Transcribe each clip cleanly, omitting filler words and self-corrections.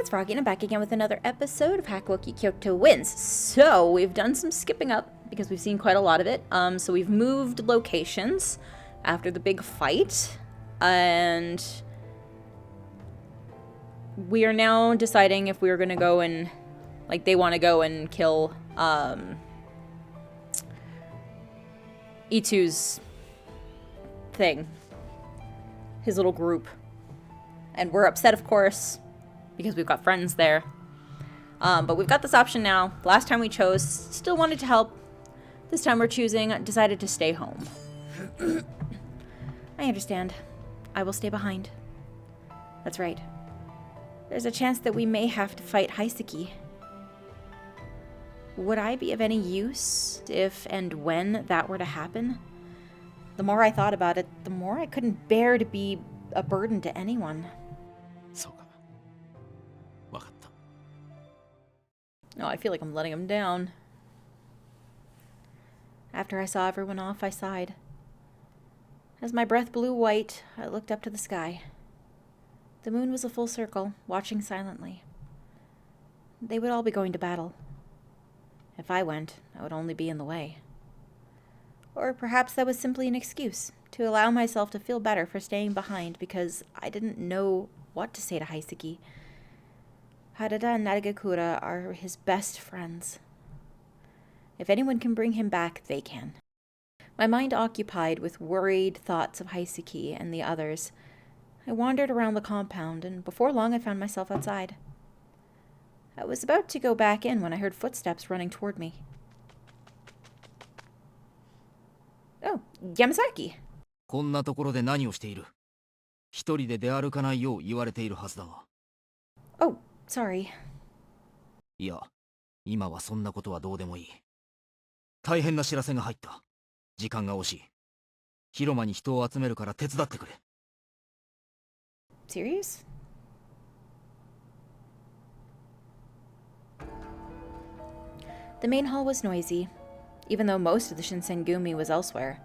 it's Froggy, and I'm back again with another episode of Hakuoki Kyoto Winds. So, we've done some skipping up, because we've seen quite a lot of it. So we've moved locations after the big fight, and we are now deciding if we are going to go and, like, they want to go and kill, Itu's thing. His little group. And we're upset, of course, because we've got friends there. But we've got this option now. Last time we chose, still wanted to help. This time we're decided to stay home. I understand. I will stay behind. That's right. There's a chance that we may have to fight Hakuoki. Would I be of any use if and when that were to happen? The more I thought about it, the more I couldn't bear to be a burden to anyone. Oh, I feel like I'm letting him down. After I saw everyone off, I sighed. As my breath blew white, I looked up to the sky. The moon was a full circle, watching silently. They would all be going to battle. If I went, I would only be in the way. Or perhaps that was simply an excuse to allow myself to feel better for staying behind because I didn't know what to say to Hakuoki. Harada and Narigakura are his best friends. If anyone can bring him back, they can. My mind occupied with worried thoughts of Hakuoki and the others, I wandered around the compound, and before long I found myself outside. I was about to go back in when I heard footsteps running toward me. Oh, Yamazaki. こんなところで何をしている？一人で出歩かないよう言われているはずだが。Oh, sorry. いや、今はそんなことはどうでもいい。大変な知らせが入った。時間が惜しい。広間に人を集めるから手伝ってくれ。Serious? The main hall was noisy, even though most of the Shinsengumi was elsewhere.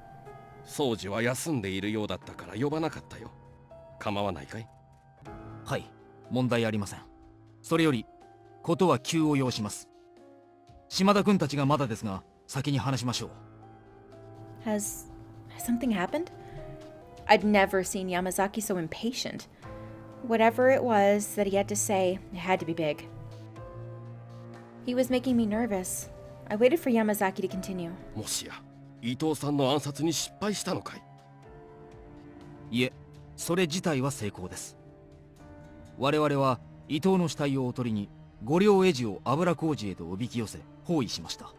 掃除は休んでいるようだったから呼ばなかったよ。構わないかい？はい、問題ありません。それより、ことは急を要します。島田君たちがまだですが、先に話しましょう。Has something happened? I'd never seen Yamazaki so impatient. Whatever it was that he had to say, it had to be big. He was making me nervous. I waited for Yamazaki to continue. もしや、伊藤さんの暗殺に失敗したのかい？いえ、それ自体は成功です。我々は伊藤の死体をおとりに五両エジを油麹へとおびき寄せ包囲しました。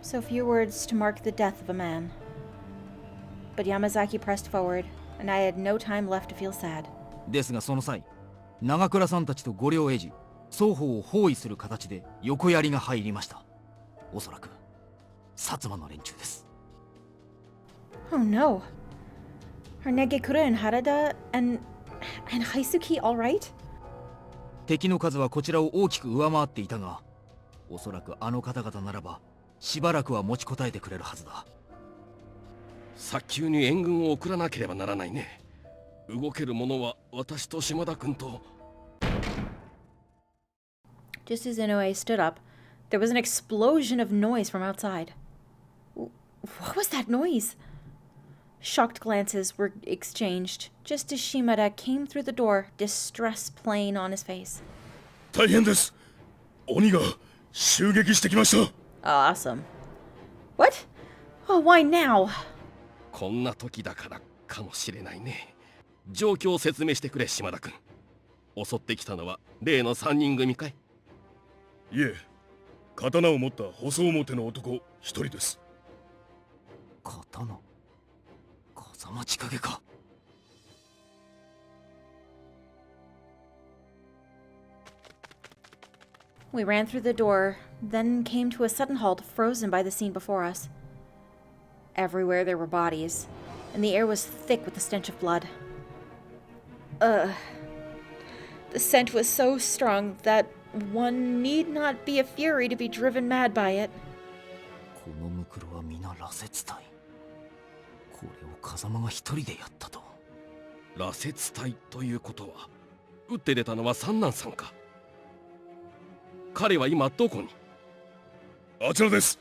So few words to mark the death of a man. But Yamazaki pressed forward, and I had no time left to feel sad. ですがその際、長倉さんたちと五両エジ双方を包囲する形で横槍が入りました。おそらく薩摩の連中です。Oh no. Are Negekura and Harada and Hakuoki all right? 敵の数はこちらを大きく上回っていたが、おそらくあの方々ならばしばらくは持ちこたえてくれるはずだ。早急に援軍を送らなければならないね。動ける者は私と島田君と。Just as Inoue stood up, there was an explosion of noise from outside. What was that noise? Shocked glances were exchanged, just as Shimada came through the door, distress plain on his face. 大変です。鬼が襲撃してきました。Awesome. What? Oh, why now? こんな時だからかもしれないね。状況を説明してくれ、島田君。襲ってきたのは例の3人組かい？いえ、刀を持った細表の男一人です。刀？風間千景か。We ran through the door, then came to a sudden halt, frozen by the scene before us. Everywhere there were bodies, and the air was thick with the stench of blood. The scent was so strong that one need not be a fury to be driven mad by it. このムクロは皆羅刹体。これを風間が一人でやったと。羅刹隊ということは撃って出たのは三男さんか。彼は今どこに？あちらです。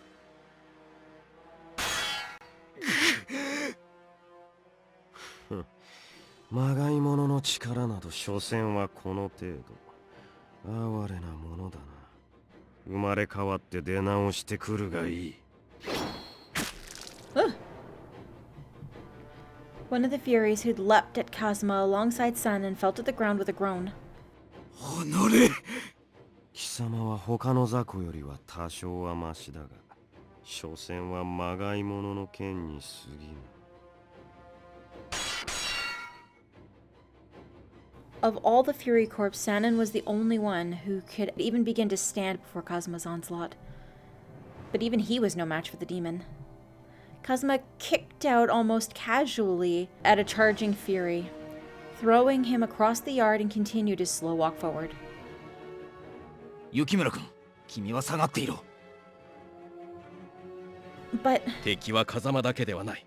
まがい物の力など所詮はこの程度。哀れなものだな。生まれ変わって出直してくるがいい。One of the Furies who'd leapt at Kazuma alongside Sanin fell to the ground with a groan. 貴様は他の雑魚よりは多少はマシだが、所詮はまがい物の剣に過ぎぬ。Of all the Fury Corps, Sanin was the only one who could even begin to stand before Kazuma's onslaught. But even he was no match for the demon. Kazuma kicked out almost casually at a charging Fury, throwing him across the yard and continued his slow walk forward. 雪村君、君は下がっていろ。But 敵は風間だけではない。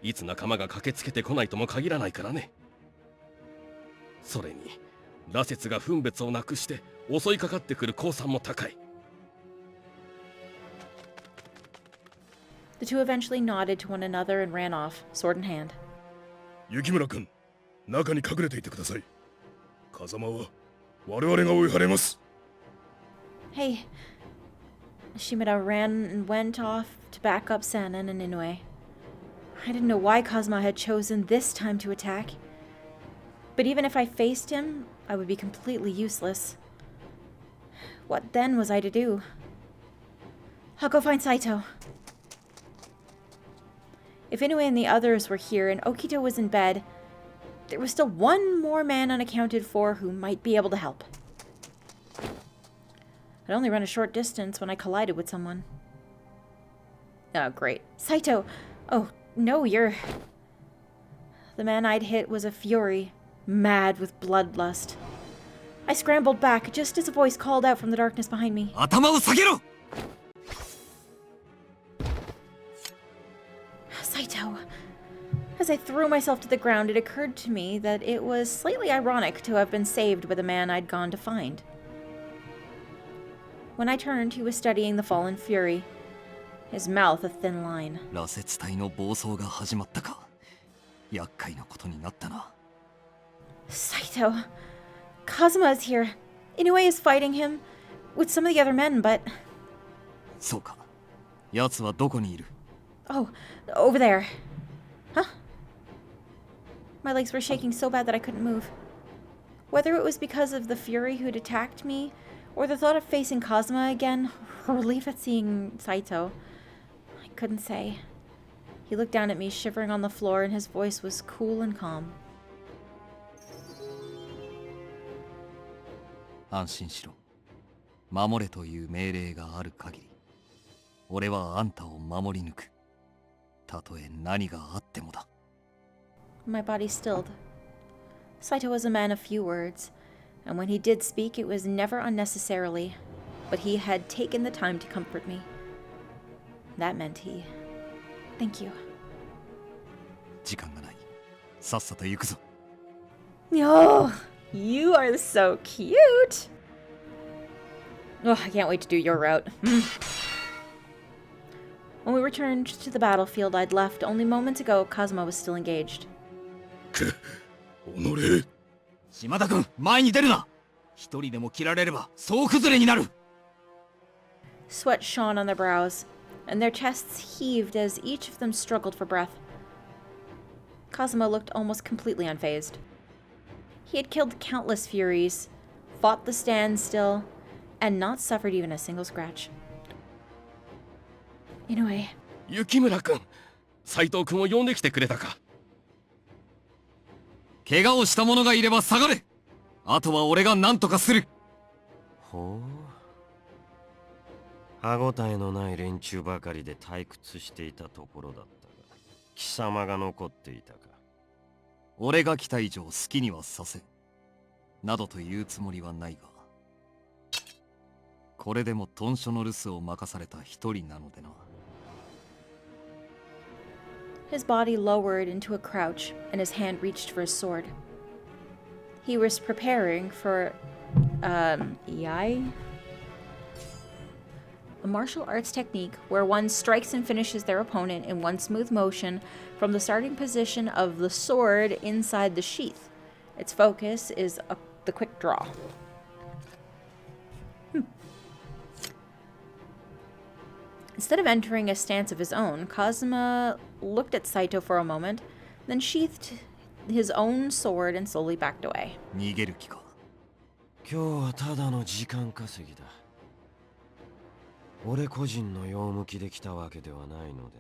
いつ仲間が駆けつけてこないとも限らないからね。それに羅刹が分別をなくして襲いかかってくる降参も高い。the two eventually nodded to one another and ran off, sword in hand. 雪村君、中に隠れていてください。風間は我々が追い払います。Hey. Shimada ran and went off to back up Sanin and Inoue. I didn't know why Kazuma had chosen this time to attack. But even if I faced him, I would be completely useless. What then was I to do? I'll go find Saito. If Inoue and the others were here and Okito was in bed, there was still one more man unaccounted for who might be able to help. I'd only run a short distance when I collided with someone. Oh, great. Saito! Oh, no, you're... The man I'd hit was a Fury, mad with bloodlust. I scrambled back just as a voice called out from the darkness behind me. 頭を下げろ! Saito. As I threw myself to the ground, it occurred to me that it was slightly ironic to have been saved by the man I'd gone to find. When I turned, he was studying the fallen Fury, his mouth a thin line. 羅刹隊の暴走が始まったか。厄介なことになったな。Saito. Kazuma is here. Inoue is fighting him with some of the other men, but... そうか。奴はどこにいる？ Oh, over there. Huh? My legs were shaking so bad that I couldn't move. Whether it was because of the Fury who'd attacked me, or the thought of facing Kazuma again, or relief at seeing Saito, I couldn't say. He looked down at me, shivering on the floor, and his voice was cool and calm. 安心しろ。守れという命令がある限り、俺はあんたを守り抜く。たとえ何があってもだ。My body stilled. Saito was a man of few words, and when he did speak, it was never unnecessarily, but he had taken the time to comfort me. That meant he... Thank you. 時間がない。さっさと行くぞ。Oh, you are so cute! Oh, I can't wait to do your route. When we returned to the battlefield I'd left only moments ago, Kazuma was still engaged. おのれ。島田君、前に出るな。一人でも切られれば総崩れになる。Sweat shone on their brows, and their chests heaved as each of them struggled for breath. Kazuma looked almost completely unfazed. He had killed countless Furies, fought the standstill, and not suffered even a single scratch. Inoue. 雪村君、斉藤君を呼んできてくれたか。怪我をした者がいれば下がれ。あとは俺が何とかする。ほう。歯ごたえのない連中ばかりで退屈していたところだったが、貴様が残っていたか。俺が来た以上好きにはさせ。などと言うつもりはないが。これでも敦書の留守を任された一人なのでな。His body lowered into a crouch, and his hand reached for his sword. He was preparing for, Iai? A martial arts technique where one strikes and finishes their opponent in one smooth motion from the starting position of the sword inside the sheath. Its focus is the quick draw. Instead of entering a stance of his own, Kazuma looked at Saito for a moment, then sheathed his own sword and slowly backed away. 逃げる気か。今日はただの時間稼ぎだ。俺個人の用向きで来たわけではないので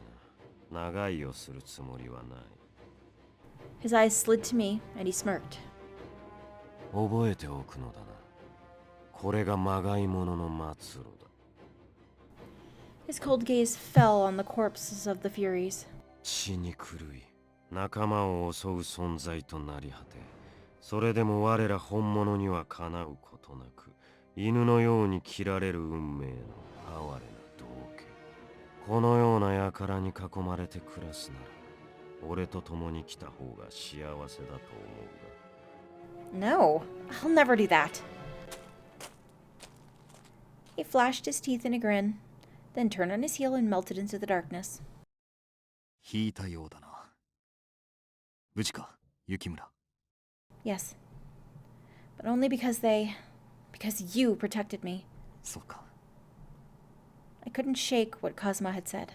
な。長居をするつもりはない。His eyes slid to me, and he smirked. 覚えておくのだな。これがまがい者の末路だ。His cold gaze fell on the corpses of the Furies. 血に狂い、仲間を襲う存在となり果て、それでも我ら本物にはかなうことなく、犬のように切られる運命の哀れな道化。このような輩に囲まれて暮らすなら、俺と共に来た方が幸せだと思うが。No, I'll never do that. He flashed his teeth in a grin, then turned on his heel and melted into the darkness. 引いたようだな。無事か、雪村。Yes. But only because you protected me. そうか。I couldn't shake what Kazuma had said.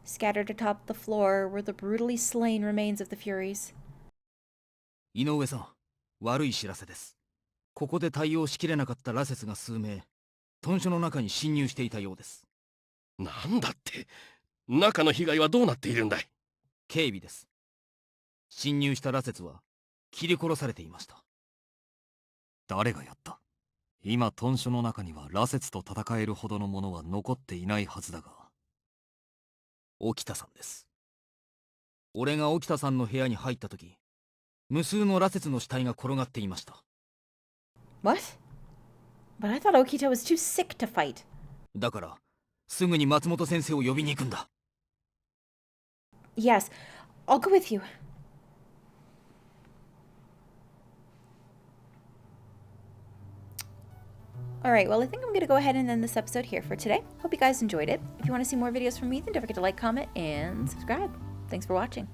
Scattered atop the floor were the brutally slain remains of the Furies. 井上さん、悪い知らせです。ここで対応しきれなかった羅刹が数名、屯所の中に侵入していたようです。なんだって、中の被害はどうなっているんだい？警備です。侵入した羅刹は切り殺されていました。誰がやった？今屯所の中には羅刹と戦えるほどのものは残っていないはずだが。沖田さんです。俺が沖田さんの部屋に入った時、無数の羅刹の死体が転がっていました。What? But I thought Okita was too sick to fight. だからすぐに松本先生を呼びに行くんだ。Yes, I'll go with you. Alright, well, I think I'm going to go ahead and end this episode here for today. Hope you guys enjoyed it. If you want to see more videos from me, then don't forget to like, comment, and subscribe. Thanks for watching.